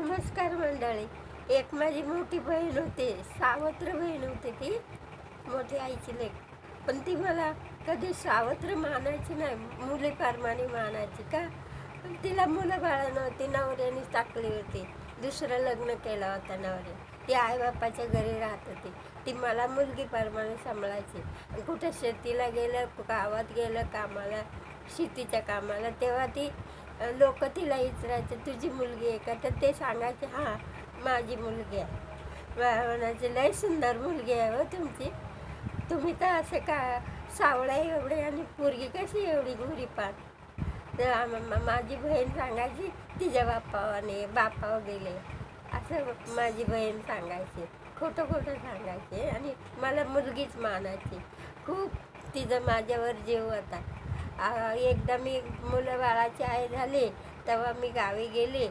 नमस्कार मंडळी. एक माझी मोठी बहीण होती, सावत्र बहीण होती ती, मोठी आईची लेक. पण ती मला कधी सावत्र मानायची नाही, मुलीप्रमाणे मानायची. का? पण तिला मुलं बाळं नव्हती, नवऱ्यानेच टाकली होती. दुसरं लग्न केलं होतं नवऱ्याने. ती आईबापाच्या घरी राहत होती. ती मला मुलगीप्रमाणे सांभाळायची. कुठं शेतीला गेलं, गावात गेलं कामाला, शेतीच्या कामाला, तेव्हा ती लोक तिला विचारायचे, तुझी मुलगी आहे का? तर ते सांगायचे, हां माझी मुलगी आहे. म्हणायचे, लय सुंदर मुलगी आहे हो तुमची. तुम्ही तर असे का सावळ्या एवढे आणि पोरगी कशी एवढी गोरीपान. तर माझी बहीण सांगायची, तिच्या बापावर गेले असं माझी बहीण सांगायची. खोटं खोटं सांगायचे आणि मला मुलगीच मानायची. खूप तिचं माझ्यावर जीव होता. एकदा मी मुलं बाळाची आई झाली, तेव्हा मी गावी गेले.